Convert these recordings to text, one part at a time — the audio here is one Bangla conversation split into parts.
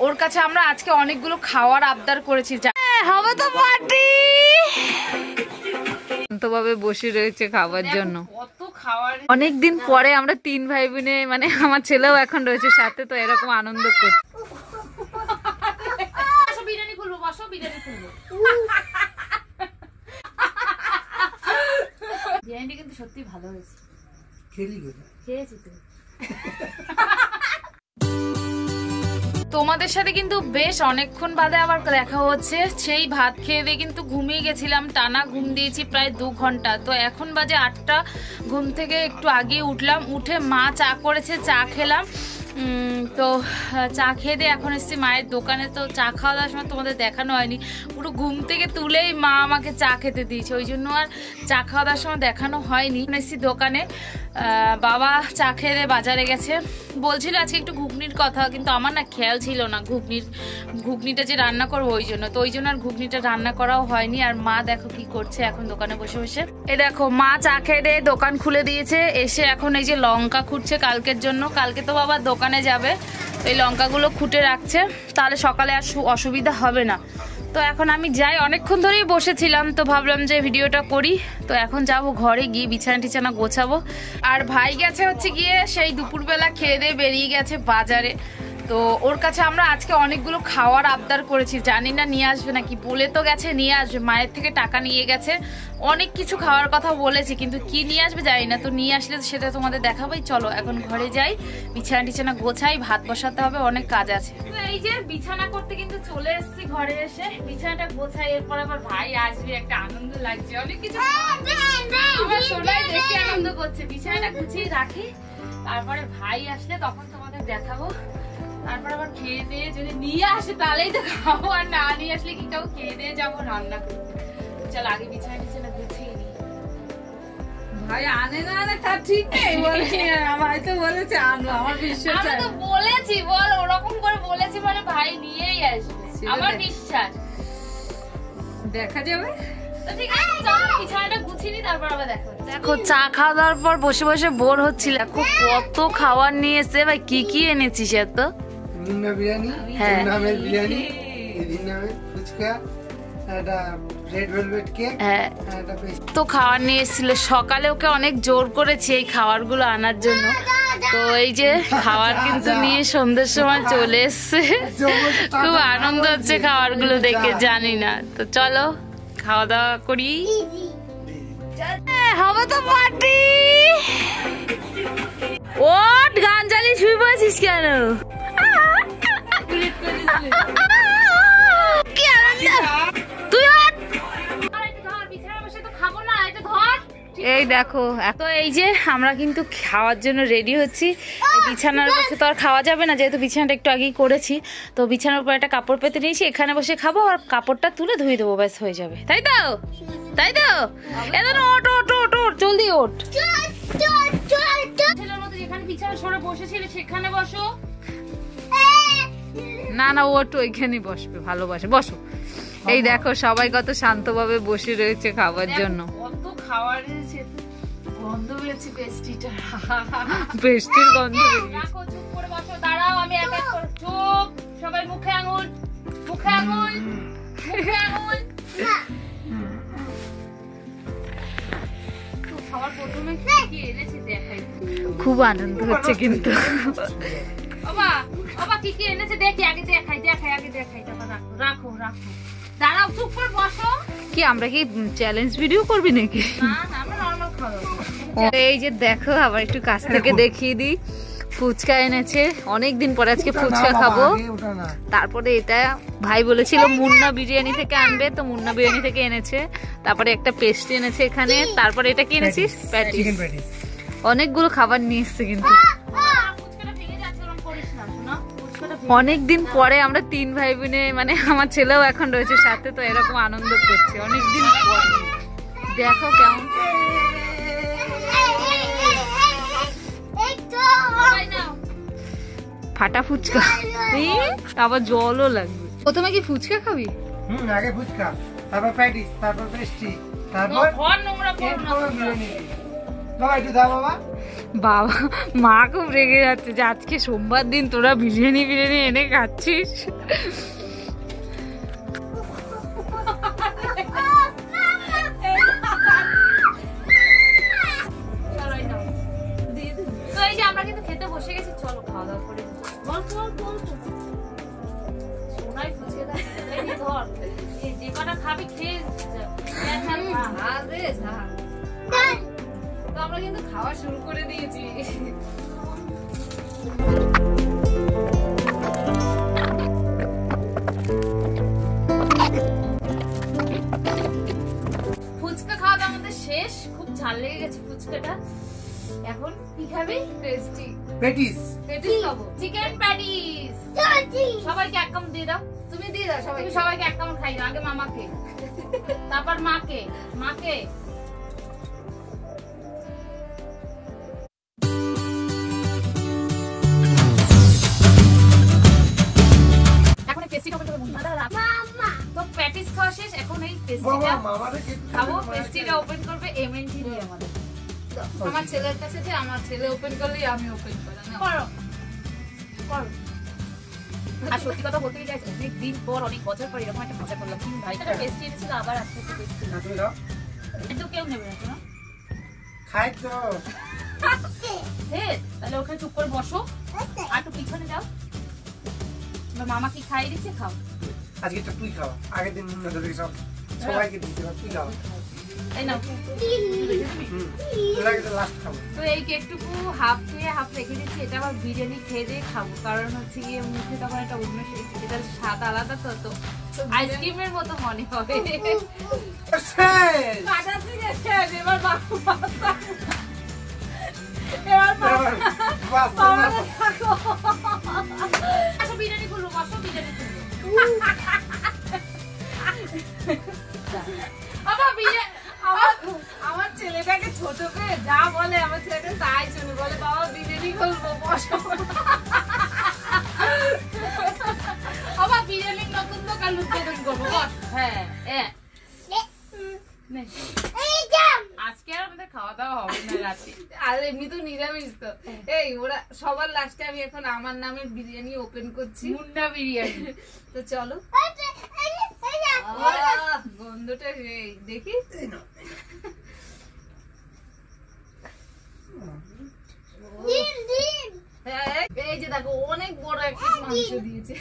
ওর কাছে আমরা আজকে অনেকগুলো খাওয়ার আবদার করেছি। হবে তো পার্টি। শান্তভাবে বসে রয়েছে খাবার জন্য। অনেকদিন পরে আমরা 3 ভাই বোনে, মানে আমার ছেলেও এখন রয়েছে সাথে, তো এরকম আনন্দ করছি। বিরিয়ানি খুলবো, বসো বিরিয়ানি খুলবো। বিরিয়ানিটা কিন্তু সত্যি ভালো হয়েছে। খেয়েছি তো। তোমাদের সাথে কিন্তু বেশ অনেকক্ষণ বাদে আবার দেখা হচ্ছে। সেই ভাত খেয়ে দিয়ে কিন্তু ঘুমিয়ে গেছিলাম, টানা ঘুম দিয়েছি প্রায় 2 ঘন্টা। তো এখন বাজে 8টা, ঘুম থেকে একটু আগে উঠলাম, উঠে মা চা করেছে, চা খেলাম। তো চা খেয়ে দিয়ে এখন এসেছি মায়ের দোকানে। তো চা খাওয়া দাওয়ার সময় তোমাদের দেখানো হয়নি, পুরো ঘুম থেকে তুলেই মা আমাকে চা খেতে দিয়েছে, ওই জন্য আর চা খাওয়া দাওয়ার সময় দেখানো হয়নি। এসেছি দোকানে, বাবা চা খেয়ে দিয়ে বাজারে গেছে। বলছিল আজকে একটু ঘুগনির কথা, কিন্তু আমার না খেয়াল ছিল না ঘুগনিটা যে রান্না করবো, ওই জন্য আর ঘুগনিটা রান্না করাও হয়নি। আর মা দেখো কি করছে এখন দোকানে বসে বসে। এই দেখো মা চা খেয়ে দিয়ে দোকান খুলে দিয়েছে, এসে এখন এই যে লঙ্কা খুঁটছে কালকের জন্য। কালকে তো বাবা দোকানে যাবে, এই লঙ্কাগুলো খুঁটে রাখছে, তাহলে সকালে আর অসুবিধা হবে না। তো এখন আমি যাই, অনেকক্ষণ ধরেই বসেছিলাম, তো ভাবলাম যে ভিডিওটা করি। তো এখন যাব ঘরে গিয়ে বিছানা টিছানা গোছাবো। আর ভাই গেছে হচ্ছে গিয়ে সেই দুপুরবেলা খেয়ে দিয়ে বেরিয়ে গেছে বাজারে। তো ওর কাছে আমরা আজকে অনেকগুলো খাওয়ার আবদার করেছি, জানি না নিয়ে আসবে নাকি। বলে তো গেছে নিয়ে আসবে, মায়ের থেকে টাকা নিয়ে গেছে, অনেক কিছু খাওয়ার কথা বলেছি, কিন্তু কি নিয়ে আসবে জানি না। তো নিয়ে আসলে সেটা তোমাদের দেখাবোই। চলো এখন ঘরে যাই, বিছানা টিছানা গোছাই, ভাত বসাতে হবে, অনেক কাজ আছে। তো এই যে বিছানা করতে কিন্তু চলে এসেছি, ঘরে এসে বিছানাটা গোছাই, এরপর আবার ভাই আসবে, একটা আনন্দ লাগছে, অনেক কিছু আমার সোনাই বেশি আনন্দ করছে। বিছানাটা গুছিয়ে রাখি, তারপরে ভাই আসলে তখন তোমাদের দেখাবো। তারপর আবার খেয়ে দিয়ে যদি নিয়ে আসে তাহলেই তো খাবো, আর না নিয়ে আসলে কি খাবো, খেয়ে দিয়ে যাবো রান্না করতে। চল আগে বিছানা টিছানা গুছিয়ে নিই। ভাই আনে না আনে তার ঠিক নেই, ভাই তো বলেছে আনো, আমার বিশ্বাস। আমি তো বলেছি, বল ওরকম করে বলেছি মানে ভাই নিয়েই আসবে, আমার বিশ্বাস। দেখা যাবে। দেখো চা খাওয়া দাওয়ার পর বসে বসে বোর হচ্ছিল, কত খাবার নিয়ে এসে। ভাই কি কি এনেছিস এত? মুন্না বিরিয়ানি, নামের বিরিয়ানি, নামের ফুচকা, একটা রেড ভেলভেট কেক, একটা তো খাবার নিয়ে এসেছিল। সকালে ওকে অনেক জোর করেছি এই খাবারগুলো আনার জন্য। তো এই যে খাবার কিন্তু নিয়ে সন্ধ্যের সময় চলে এসছে, খুব আনন্দ হচ্ছে খাবারগুলো দেখে, জানি না। তো চলো খাওয়া দাওয়া করি। হবে তো পার্টি। ওট গান চালিয়ে শুয়ে পড়েছিস কেন? কি আনন্দ। তুই এই দেখো এত, এই যে আমরা কিন্তু খাওয়ার জন্য রেডি হচ্ছি। বিছানার বসে তো আর খাওয়া যাবে না, যেহেতু বিছানাটা একটু আগেই করেছি। তো বিছানার উপর একটা কাপড় পেতে নিয়েছি, এখানে বসে খাবো, আর কাপড়টা তুলে ধুয়ে দেবো, ব্যাস হয়ে যাবে। তাই তো ওট ওট ওট ওট, জলদি ওঠ। ছেলের মতো যেখানে বিছানা সরে বসেছিলে সেখানে বসো। না না ওট ওইখানেই বসবে, ভালোবাসে, বসো। এই দেখো সবাই কত শান্তভাবে বসে রয়েছে খাবার জন্য। কত খাবার এনেছে, গন্ধ বেরোচ্ছে পেস্ট্রিটা, পেস্ট্রির গন্ধ বেরিয়েছে। রাখো, চুপ করে বসো, দাঁড়াও আমি এক এক করে। চুপ, সবাই মুখে আঙুল, মুখে আঙুল, মুখে আঙুল। খাবার প্রথমে কি এনেছে দেখাই, খুব আনন্দ হচ্ছে কিন্তু। বাবা বাবা কি কি এনেছে দেখি, আগে দেখাই, আগে দেখাই, তারপর রাখো রাখো, দাঁড়াও, চুপ করে বসো। কি আমরা কি চ্যালেঞ্জ ভিডিও করবি নাকি? না আমরা নরমাল খাওয়া। এই যে দেখো আবার একটু কাছ থেকে দেখিয়ে দিই, ফুচকা এনেছে, অনেকদিন পরে আজকে ফুচকা খাবো। তারপরে এটা ভাই বলেছিল মুন্না বিরিয়ানি থেকে আনবে, তো মুন্না বিরিয়ানি থেকে এনেছে। তারপরে একটা পেস্ট্রি এনেছে এখানে। তারপরে এটা কি এনেছিস? প্যাটিস। অনেকগুলো খাবার নিয়ে এসছে কিন্তু। অনেকদিন পরে আমরা 3 ভাই বোনে, মানে আমার ছেলেও এখন রয়েছে সাথে, তো এরকম আনন্দ করছে অনেকদিন পরে। দেখো কেমন ফাটা ফুচকা, আবার জলও লাগবে। প্রথমে কি ফুচকা খাবি? আগে ফুচকা, তারপর প্যাটিস, তারপর পেস্ট্রি, তারপর ঘর নোংরা করো না। বিরিয়ানি। বাবা একটু দাও বাবা। বাবা মা খুব রেগে যাচ্ছে যে আজকে সোমবার দিন তোরা বিরিয়ানি এনে খাচ্ছিস। আমরা কিন্তু খেতে বসে গেছি, চলো খাওয়া দাওয়া করে যে কটা খাবি খেয়ে তো আমরা কিন্তু খাওয়া শুরু করে দিয়েছি। ফুচকা খাওয়া দাওয়া আমাদের শেষ, খুব ঝাল লেগে গেছে ফুচকাটা। এখন কি খাবি? টেস্টি পেটিস খাবো, চিকেন প্যাটিস। সবাইকে এক কামড় দিয়ে দাও। তুমি দিয়ে দাও তুমি সবাইকে এক কামড় খাই দাও, আগে মামাকে, তারপর মাকে। এখন পেস্ট্রিটা ওপেন করবো। তো প্যাটিস খাওয়া শেষ, এখন এই পেস্ট্রিটা খাবো। পেস্ট্রিটা ওপেন করবে এমএনটি দিয়ে আমাদের। আমার ছেলের কাছে যে আমার ছেলে ওপেন করলেই আমি ওপেন করি না। করো। আর সত্যি কথা বলতে গেলে অনেক দিন পর, অনেক বছর পর এরকম একটা মজা করলাম। ভাই একটা পেস্ট্রি এনেছিল, আবার আজকে একটা পেস্ট্রি। তুমি দাও। তো কেউ নেবে না তোরা? খাই তো। তাহলে ওখানে চুপ করে বসো, আর একটু পিছনে যাও। মামা কি খাইয়ে দিচ্ছে, খাও। আজকে তো তুই খাওয়া, আগের দিন মুন্না ধরে সব সবাইকে দিতে হবে, তুই খাওয়া। এই নাও। লাস্ট খাবো। তো এই কেকটুকু হাফ খেয়ে হাফ রেখে দিচ্ছি, এটা আবার বিরিয়ানি খেয়ে দিয়ে খাবো। কারণ হচ্ছে গিয়ে মুখে তখন একটা অন্য এটার স্বাদ আলাদা, তো আইসক্রিমের মতো মনে হবে। বিরিয়ানি খুলবো, বসো বিরিয়ানি খুলবো। আমার ছেলেটাকে ছোট করে যা বলে, আমার ছেলেটা তাই শুনে বলে, বাবা বিরিয়ানি খুলবো, বসো। আবার বিরিয়ানির নতুন দোকান উদ্বোধন করবো। হ্যাঁ, আজকে আর আমাদের খাওয়া দাওয়া হবে না রাতে, আর এমনি তো নিরামিষ তো। এই ওরা সবার লাস্টে আমি এখন আমার নামের বিরিয়ানি ওপেন করছি, মুন্না বিরিয়ানি। তো চলো। গন্ধটা সেই দেখি। এই যে দেখো অনেক বড় একটা মাংস দিয়েছে।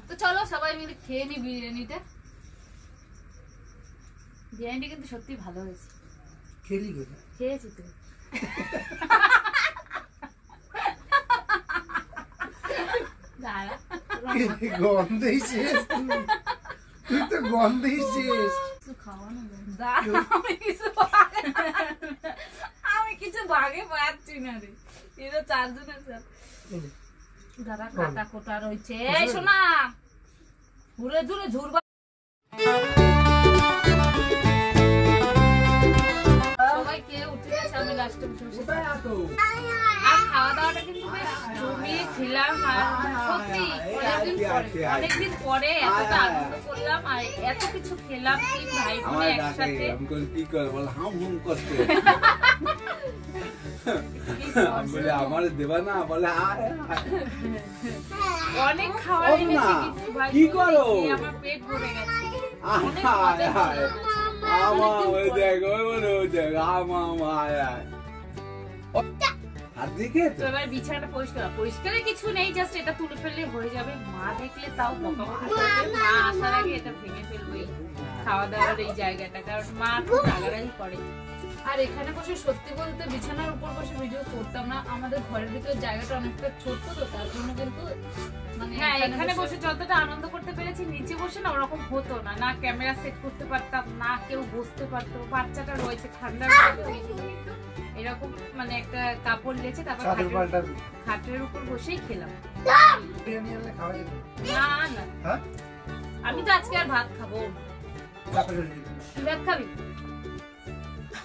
তো চলো সবাই মিলে খেয়ে নি বিরিয়ানিটা। বিরিয়ানিটা কিন্তু সত্যি ভালো হয়েছে। খেলি কোথায়? খেয়েছি তো। গন্ধই শেষ, তুই তো গন্ধই শেষ। আমি কিছু ভাগে পাচ্ছি না রে, এটা চারজনের দাদা কাটা কোটা রয়েছে। এই শোনা, ঘুরে ঘুরে ঝুরবা। সবাই কে উঠে গেছে, আমি লাস্টে বসে আর খাওয়া দাওয়াটা কিন্তু বেশ জমিয়ে খেলাম। আর সত্যি অনেকদিন পরে এতটা আনন্দ করলাম আর এত কিছু খেলাম তিন ভাই বোনে একসাথে। আমার দেবা না বলে অনেক খাবার এনেছি কিন্তু ভাই কি করো, আমার পেট ভরে গেছে। এবার বিছানাটা পরিষ্কারের কিছু নেই, জাস্ট এটা তুলে ফেললে হয়ে যাবে। মা দেখলে তাও বকাবকি করবে, মা আসার আগে এটা ভেঙে ফেলবে খাওয়া দাওয়ার এই জায়গাটা, কারণ মা খুব রাগারাগি করে। আর এখানে বসে সত্যি বলতে বিছানার উপর বসে ভিডিও করতাম না, আমাদের ঘরের ভিতরে জায়গাটা অনেকটা ছোট তো, তার জন্য কিন্তু মানে হ্যাঁ এখানে বসে যতটা আনন্দ করতে পেরেছি নিচে বসে না ওরকম হতো না। না ক্যামেরা সেট করতে পারতাম, না কেউ বসতে পারতো। বাচ্চাটা রয়েছে ঠান্ডার এরকম মানে একটা কাপড় লেছে, তারপর খাটের উপর বসেই খেলাম। না না আমি তো আজকে আর ভাত খাবো। তুই ভাত খাবি?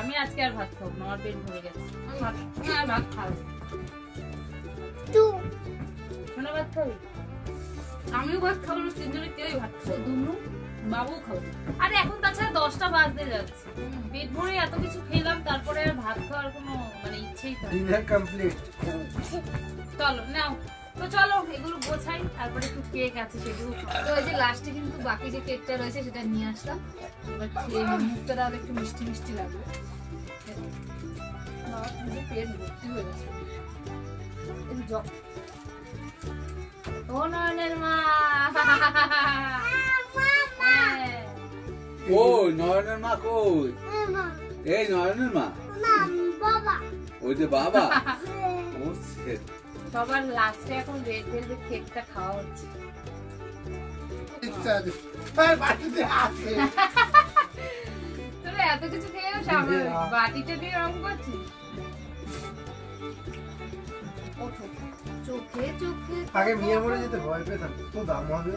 আমি আজকে আর ভাত খাবো না, আমার পেট ভরে গেছে। ভাত খাবো, শোনা ভাত খাবি? আমিও ভাত খাবো না, তিনজনে কেউই ভাত খাবো। দুনু বাবু খাও। আরে এখন তাছাড়া 10টা বাজতে যাচ্ছে, পেট ভরে এত কিছু খেলাম, তারপরে আর ভাত খাওয়ার কোনো মানে ইচ্ছেই থাকে না। Dinner complete. চলো নাও, তো চলো এগুলো গোছাই, তারপরে একটু কেক আছে সেগুলো খাবো। তো এই যে লাস্টে কিন্তু বাকি যে কেকটা রয়েছে সেটা নিয়ে আসলাম, এবার খেয়ে নিই। মুখটা তাহলে একটু মিষ্টি মিষ্টি লাগবে। বাবা কিন্তু পেট ভর্তি হয়ে গেছে। এই জ- ও নয়নের মা, কই নয়নের মা কই? এই নয়নের মা, ওই যে বাবা। ও shit। সবার লাস্টে এখন রেড ভেলভেট কেকটা খাওয়া হচ্ছে। ইচ্ছা আছে। এই বাটিতে আছে। তোরা এত কিছু খেয়েও সামনে বাটিটা দিয়ে রং করছিস। ওঠো। চোখে চোখে আগে মিয়া মরে যেতে ভয় পেতাম, তো দাম হবে।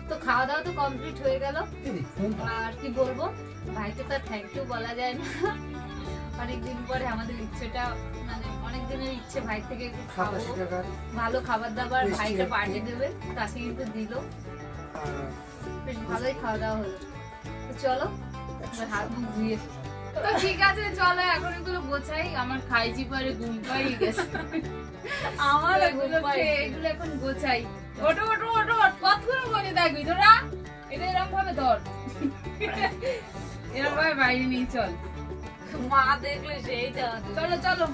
তো খাওয়া দাওয়া তো কমপ্লিট হয়ে গেল। এই ফোনটা আর কি বলবো, ভাইকে তো থ্যাংক ইউ বলা যায় না। অনেকদিন পরে আমাদের ইচ্ছেটা, মানে অনেক দিনের ইচ্ছে ভাই থেকে একটু খাবো, 87 টাকা। ভালো খাবার দাবার, মিষ্টি ভাইটা একটু। পাঠিয়ে দেবে, তাকে কিন্তু দিল। বেশ ভালোই খাওয়া দাওয়া হলো। তো চলো এবার হাত মুখ ধুয়ে। তো ঠিক আছে চলো এখন এগুলো গোছাই, আমার খাইছি পরে ঘুম পাই গেছে। আমার এগুলো এগুলো এখন গোছাই। ওটো ওটো ওটো কতক্ষণ বসে থাকবি তোরা? এটা এরকম ভাবে ধর, এরকম ভাবে বাইরে নিয়ে চল। মা দেখলে সেইটা চলো চলো,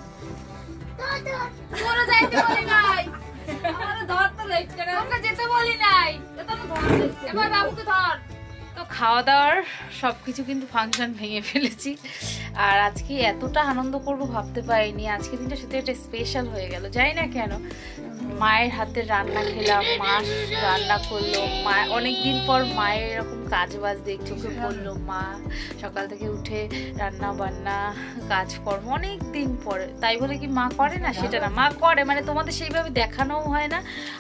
তোরা যাইতে বলি নাই, আমার ধর তো লেখছে না। তোকে যেতে বলি নাই, এবার বাবুকে ধর। তো খাওয়া দাওয়ার সবকিছু কিন্তু ফাংশন ভেঙে ফেলেছি, আর আজকে এতটা আনন্দ করব ভাবতে পারিনি। আজকে দিনটা সত্যি একটা স্পেশাল হয়ে গেল, জানি না কেন। মায়ের হাতের রান্না খেলাম, মা রান্না করলো, মা অনেকদিন পর মায়ের এরকম কাজ বাজ দেখ চোখে পড়লো। মা সকাল থেকে উঠে রান্না বান্না কাজকর্ম অনেক দিন পরে, তাই বলে কি মা করে না সেটা না, মা করে, মানে তোমাদের সেইভাবে দেখানোও হয় না,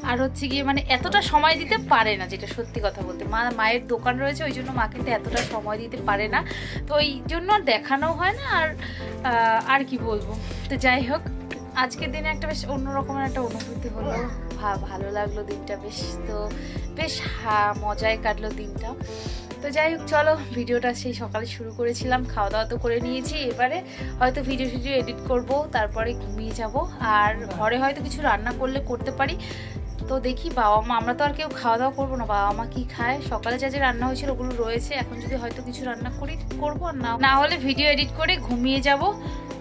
আর হচ্ছে গিয়ে মানে এতটা সময় দিতে পারে না, যেটা সত্যি কথা বলতে। মায়ের দোকান রয়েছে, ওই জন্য মা কিন্তু এতটা সময় দিতে পারে না, তো ওই জন্য আর দেখানোও হয় না। আর কি বলবো, তো যাই হোক আজকের দিনে একটা বেশ অন্যরকমের একটা অনুভূতি হলো, ভালো লাগলো দিনটা বেশ। তো বেশ মজায় কাটলো দিনটা। তো যাই হোক চলো, ভিডিওটা সেই সকালে শুরু করেছিলাম, খাওয়া দাওয়া তো করে নিয়েছি, এবারে হয়তো ভিডিও এডিট করব, তারপরে ঘুমিয়ে যাব। আর ঘরে হয়তো কিছু রান্না করলে করতে পারি, তো দেখি বাবা মা, আমরা তো আর কেউ খাওয়া দাওয়া করবো না, বাবা মা কি খায়, সকালে যা রান্না হয়েছিল ওগুলো রয়েছে, এখন যদি হয়তো কিছু রান্না করি করবো, না হলে ভিডিও এডিট করে ঘুমিয়ে যাব।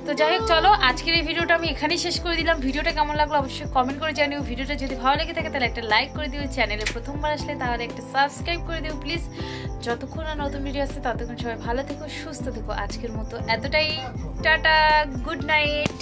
তো যাই হোক চলো, আজকের এই ভিডিওটা আমি এখানেই শেষ করে দিলাম। ভিডিওটা কেমন লাগলো অবশ্যই কমেন্ট করে জানিও। ভিডিওটা যদি ভালো লেগে থাকে তাহলে একটা লাইক করে দিও, চ্যানেলে প্রথমবার আসলে তাহলে একটা সাবস্ক্রাইব করে দিও প্লিজ। যতক্ষণ না নতুন ভিডিও আসছে ততক্ষণ সবাই ভালো থেকো, সুস্থ থেকো। আজকের মতো এতটাই, টাটা, গুড নাইট।